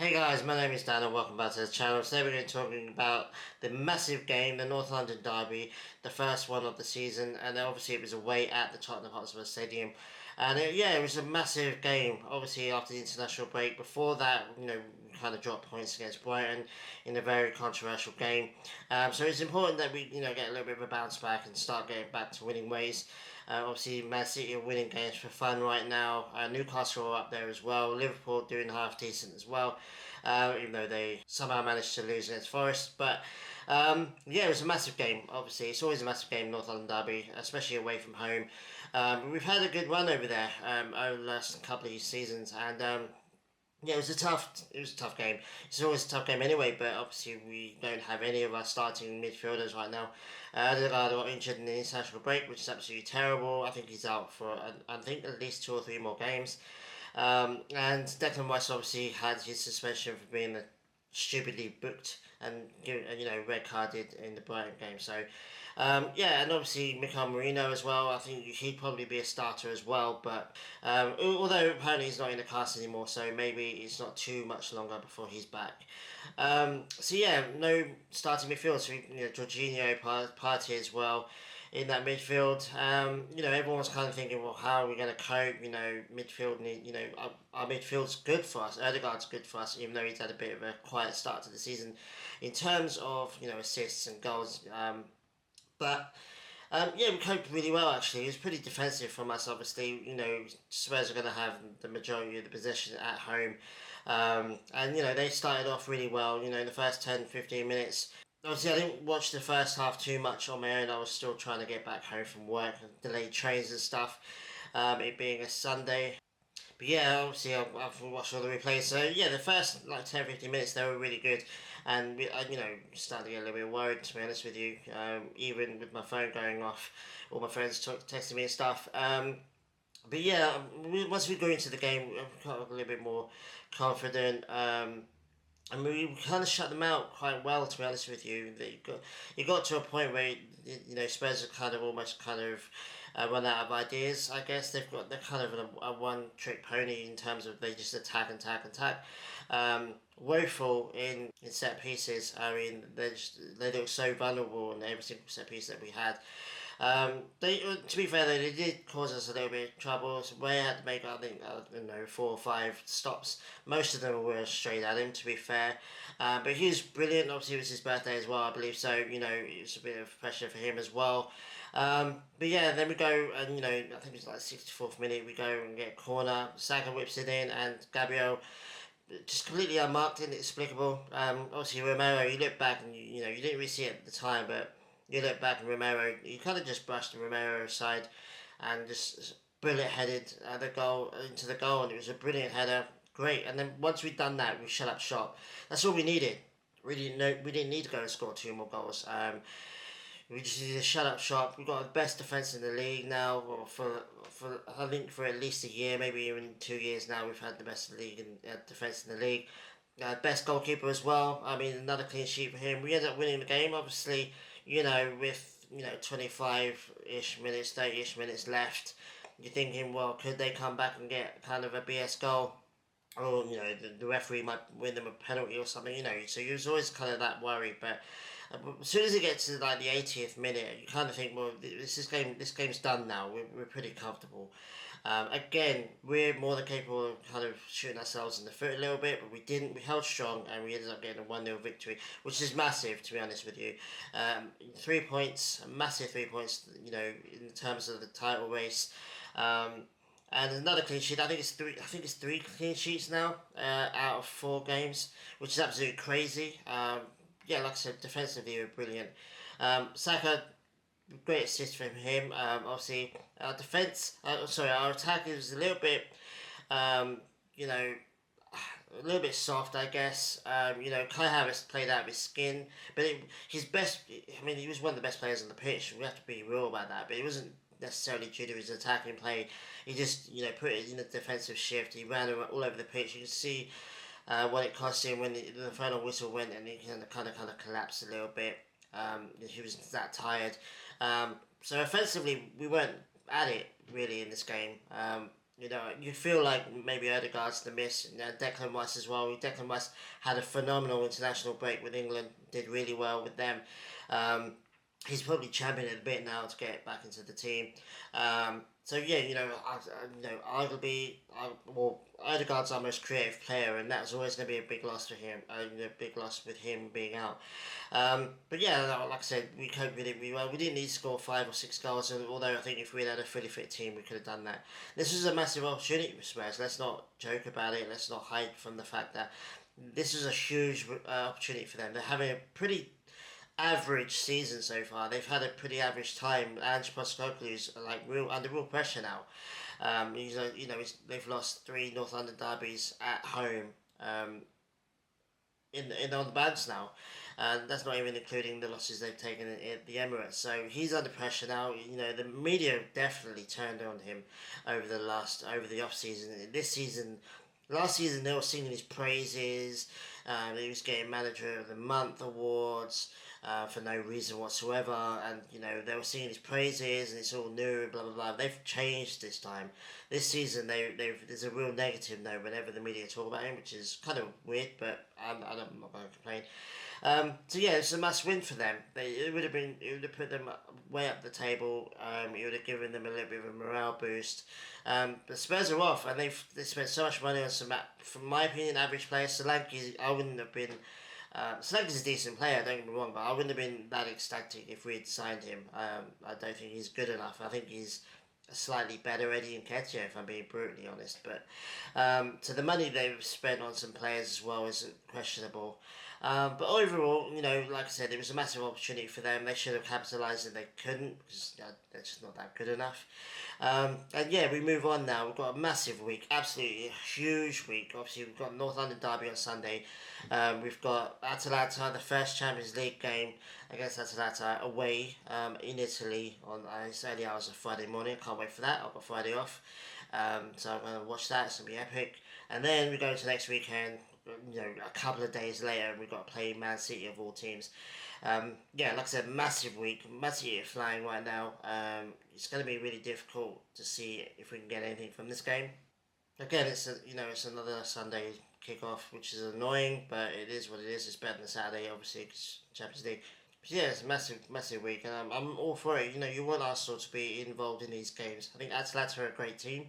Hey guys, my name is Dan and welcome back to the channel. Today we're going to be talking about the massive game, the North London Derby, the first one of the season, and obviously it was away at the Tottenham Hotspur Stadium. And it was a massive game, obviously after the international break. Before that, we kind of dropped points against Brighton in a very controversial game. So it's important that we, get a little bit of a bounce back and start getting back to winning ways. Obviously, Man City are winning games for fun right now. Newcastle are up there as well. Liverpool doing half decent as well, even though they somehow managed to lose against Forest. But it was a massive game. Obviously, it's always a massive game, North London Derby, especially away from home. We've had a good run over there over the last couple of seasons, and it was a tough game. It's always a tough game anyway, but obviously we don't have any of our starting midfielders right now. Odegaard got injured in the international break, which is absolutely terrible. I think he's out for I think at least 2 or 3 more games. And Declan Rice obviously had his suspension for being stupidly booked and red carded in the Brighton game. So and obviously Mikel Merino as well. I think he'd probably be a starter as well. But although apparently he's not in the cast anymore, so maybe it's not too much longer before he's back. No starting midfield. So Jorginho, Partey as well in that midfield. Everyone's kind of thinking, well, how are we going to cope? Midfield, our midfield's good for us. Odegaard's good for us, even though he's had a bit of a quiet start to the season in terms of, assists and goals. We coped really well actually. It was pretty defensive from us, obviously. Spurs are going to have the majority of the possession at home. They started off really well. In the first 10, 15 minutes, obviously, I didn't watch the first half too much on my own. I was still trying to get back home from work and delayed trains and stuff. It being a Sunday. But yeah, obviously I've watched all the replays. So yeah, the first like 10, 15 minutes they were really good, and started to get a little bit worried to be honest with you. Even with my phone going off, all my friends texting me and stuff. But yeah, once we go into the game, we got a little bit more confident. And we kind of shut them out quite well, to be honest with you. You got to a point where Spurs are kind of almost run out of ideas. I guess they're kind of a one trick pony in terms of they just attack and attack and attack. Woeful in set pieces. I mean, they look so vulnerable in every single set piece that we had. To be fair, they did cause us a little bit of trouble. So we had to make, I think, 4 or 5 stops. Most of them were straight at him, to be fair. But he was brilliant. Obviously, it was his birthday as well, I believe. So, it was a bit of pressure for him as well. Then we go, and, I think it's like 64th minute, we go and get a corner. Saka whips it in, and Gabriel just completely unmarked, inexplicable. Obviously, Romero, you look back and you didn't really see it at the time, but you look back and Romero, you kind of just brushed Romero aside and just bullet headed the goal into the goal, and it was a brilliant header. Great. And then once we'd done that, we shut up shop. That's all we needed. We didn't need to go and score 2 more goals. We just need to shut up shop. We've got the best defence in the league now, or for I think for at least a year, maybe even 2 years now. We've had the best league and defence in the league. Best goalkeeper as well. I mean, another clean sheet for him. We ended up winning the game, obviously. With 25-ish minutes, 30-ish minutes left. You're thinking, well, could they come back and get kind of a BS goal? Or the referee might win them a penalty or something. So you was always kind of that worry, but. As soon as it gets to like the 80th minute, you kind of think, well, this game's done now. We're pretty comfortable. Again, we're more than capable of kind of shooting ourselves in the foot a little bit, but we didn't. We held strong, and we ended up getting a 1-0 victory, which is massive, to be honest with you. 3 points, a massive 3 points. In terms of the title race. And another clean sheet. I think it's three. I think it's 3 clean sheets now out of 4 games, which is absolutely crazy. Like I said, defensively, we're brilliant. Saka, great assist from him. Obviously, our attack is a little bit, a little bit soft, I guess. Kai Havertz played out of his skin, but his best. I mean, he was one of the best players on the pitch. We have to be real about that, but it wasn't necessarily due to his attacking play. He just, put it in a defensive shift. He ran all over the pitch. You can see what it cost him when the final whistle went, and he kind of collapsed a little bit. He was that tired. So offensively, we weren't at it really in this game. You know, you feel like maybe Odegaard's the miss. You know, Declan Rice as well. Declan Rice had a phenomenal international break with England. Did really well with them. Um, he's probably championing a bit now to get back into the team. So yeah, arguably, well, Odegaard's our most creative player, and that's always going to be a big loss for him. A big loss with him being out. But yeah, like I said, we coped with it really well. We didn't need to score 5 or 6 goals, although I think if we had a fully fit team, we could have done that. This was a massive opportunity for Spurs. Let's not joke about it. Let's not hide from the fact that this is a huge opportunity for them. They're having a pretty average season so far. They've had a pretty average time. Ange Postecoglou's like under real pressure now. They've lost 3 North London derbies at home. In on the bounce now, and that's not even including the losses they've taken at the Emirates. So he's under pressure now. You know, the media definitely turned on him over the off season. This season, last season they were singing his praises. He was getting Manager of the Month awards. For no reason whatsoever, and they were singing his praises, and it's all new, and blah blah blah. They've changed this time. This season, there's a real negative note whenever the media talk about him, which is kind of weird, but I'm not going to complain. So yeah, it's a must win for them. It would have put them way up the table. It would have given them a little bit of a morale boost. The Spurs are off, and they spent so much money on some, from my opinion, average players. Solanke, I wouldn't have been. Solanke's a decent player, don't get me wrong, but I wouldn't have been that ecstatic if we'd signed him. I don't think he's good enough. I think he's a slightly better Eddie Nketiah, if I'm being brutally honest. But so the money they've spent on some players as well is questionable. But overall, like I said, it was a massive opportunity for them. They should have capitalised and they couldn't because they're just not that good enough. And yeah, we move on now. We've got a massive week, absolutely a huge week. Obviously, we've got North London derby on Sunday. We've got Atalanta, the first Champions League game against Atalanta away in Italy on early hours of Friday morning. I can't wait for that. I've got Friday off. So I'm going to watch that. It's going to be epic. And then we go to next weekend. A couple of days later, we've got to play Man City of all teams. Like I said, massive week. Man City are flying right now. It's going to be really difficult to see if we can get anything from this game. Again, it's another Sunday kickoff, which is annoying, but it is what it is. It's better than Saturday, obviously, because Champions League. But yeah, it's a massive week, and I'm all for it. You want Arsenal to be involved in these games. I think Atalanta are a great team,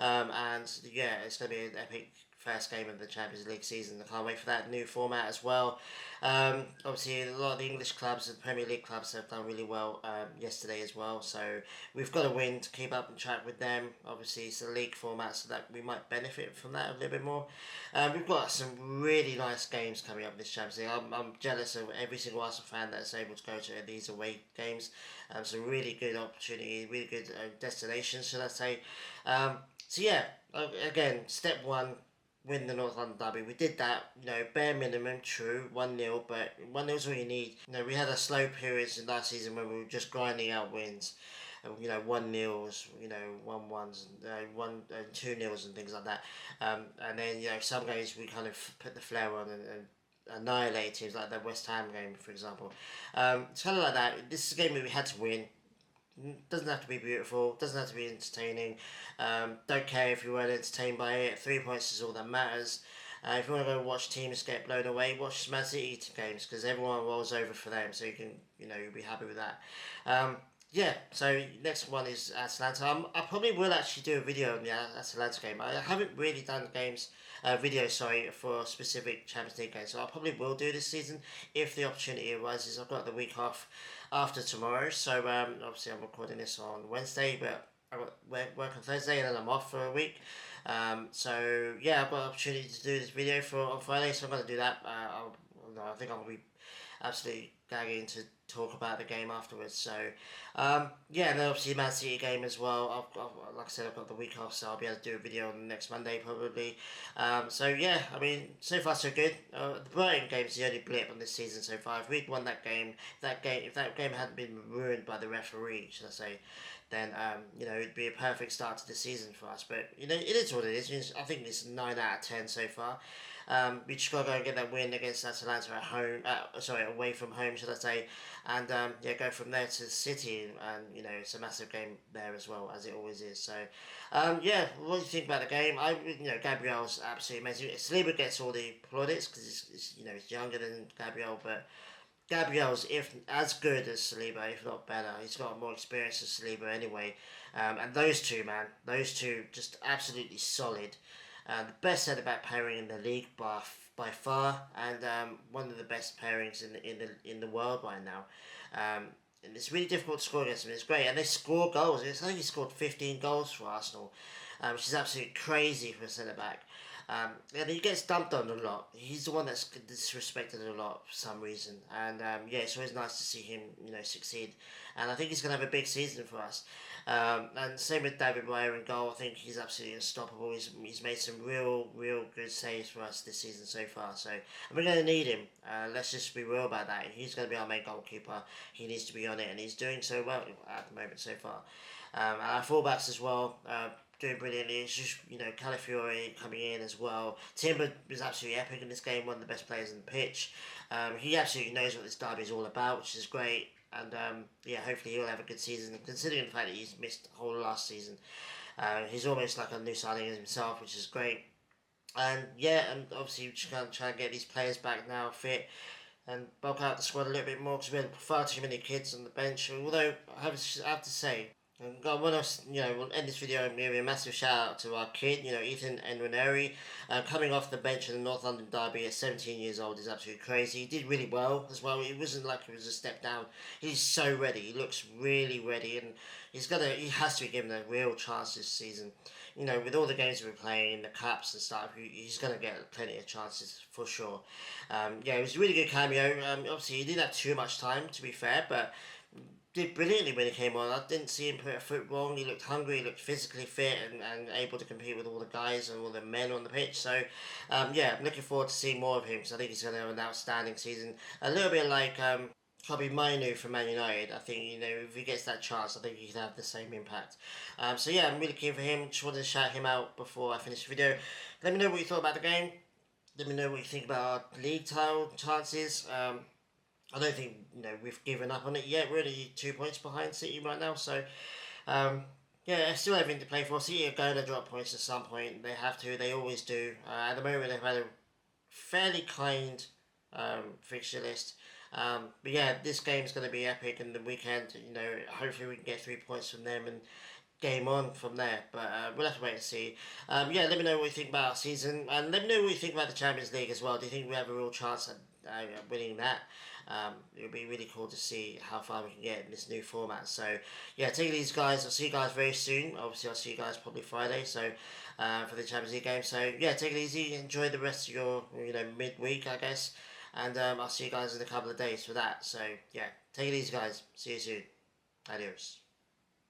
and yeah, it's going to be an epic first game of the Champions League season. I can't wait for that new format as well. Obviously, a lot of the English clubs and Premier League clubs have done really well yesterday as well. So we've got to win to keep up and track with them. Obviously, it's a league format, so that we might benefit from that a little bit more. We've got some really nice games coming up this Champions League. I'm jealous of every single Arsenal fan that's able to go to these away games. Some really good opportunity, really good destinations, should I say. So yeah, again, step one, win the North London derby. We did that, bare minimum, true, 1-0, but 1-0 is all you need. We had a slow periods in last season when we were just grinding out wins. 1-0s, 1-1s, 2-0s and things like that. And then, some games we kind of put the flair on and annihilate teams, like the West Ham game, for example. It's kind of like that. This is a game that we had to win. Doesn't have to be beautiful, doesn't have to be entertaining. Don't care if you weren't entertained by it. 3 points is all that matters. If you want to go watch teams get blown away, watch Man City games because everyone rolls over for them, so you can, you'll be happy with that. So next one is Atalanta. I probably will actually do a video on the Atalanta game. I haven't really done videos for specific Champions League games, so I probably will do this season if the opportunity arises. I've got the week off after tomorrow, so obviously I'm recording this on Wednesday, but I work on Thursday and then I'm off for a week. So yeah, I've got an opportunity to do this video on Friday, so I'm going to do that. I think I'm going to be absolutely gagging to talk about the game afterwards. So and then obviously Man City game as well. Like I said, I've got the week off, so I'll be able to do a video on next Monday probably. So yeah, I mean, so far so good. The Brighton game's the only blip on this season so far. If we'd won that game, if that game hadn't been ruined by the referee, should I say, then it'd be a perfect start to the season for us. But it is what it is. I think it's 9 out of 10 so far. We just got to go and get that win against Atalanta at home. Away from home, should I say? And yeah, go from there to City, and it's a massive game there as well, as it always is. So, yeah, what do you think about the game? Gabriel's absolutely amazing. Saliba gets all the plaudits because he's younger than Gabriel, but Gabriel's if as good as Saliba, if not better. He's got more experience than Saliba anyway. And those two, man, those two just absolutely solid. The best centre back pairing in the league by far, and one of the best pairings in the world right now. And it's really difficult to score against them. It's great, and they score goals. I think he scored 15 goals for Arsenal, which is absolutely crazy for a centre back. And he gets dumped on a lot. He's the one that's disrespected a lot for some reason. And yeah, it's always nice to see him, succeed. And I think he's going to have a big season for us. And same with David Raya in goal. I think he's absolutely unstoppable. He's made some real good saves for us this season so far. So and we're going to need him. Let's just be real about that. He's going to be our main goalkeeper. He needs to be on it, and he's doing so well at the moment so far. And our fullbacks as well. Doing brilliantly. It's just, Calafiore coming in as well. Timber was absolutely epic in this game, one of the best players on the pitch. He absolutely knows what this derby is all about, which is great. And yeah, hopefully he'll have a good season, considering the fact that he's missed the whole last season. He's almost like a new signing himself, which is great. And yeah, and obviously we're just going to try and get these players back now fit and bulk out the squad a little bit more because we had far too many kids on the bench. Although I have to say, and God, we'll end this video and give a massive shout out to our kid, Ethan Nwaneri, coming off the bench in the North London derby at 17 years old is absolutely crazy. He did really well as well. It wasn't like it was a step down. He's so ready. He looks really ready, and he has to be given a real chance this season. With all the games we're playing in the cups and stuff, he's going to get plenty of chances for sure. Yeah, it was a really good cameo. Obviously, he didn't have too much time, to be fair, but did brilliantly when he came on. I didn't see him put a foot wrong. He looked hungry, he looked physically fit and able to compete with all the guys and all the men on the pitch. So, yeah, I'm looking forward to seeing more of him because I think he's going to have an outstanding season. A little bit like Kobbie Mainoo from Man United. I think, if he gets that chance, I think he can have the same impact. So, yeah, I'm really keen for him. Just wanted to shout him out before I finish the video. Let me know what you thought about the game. Let me know what you think about our league title chances. I don't think we've given up on it yet. We're only 2 points behind City right now, so yeah, still everything to play for. City are going to drop points at some point. They have to. They always do. At the moment, they've had a fairly kind fixture list. But yeah, this game's going to be epic, and the weekend, hopefully we can get 3 points from them and game on from there. But we'll have to wait and see. Yeah, let me know what you think about our season, and let me know what you think about the Champions League as well. Do you think we have a real chance at winning that? It would be really cool to see how far we can get in this new format. So, yeah, take it easy, guys. I'll see you guys very soon. Obviously, I'll see you guys probably Friday. So, for the Champions League game. So, yeah, take it easy. Enjoy the rest of your, midweek, I guess. And I'll see you guys in a couple of days for that. So, yeah, take it easy, guys. See you soon. Adios.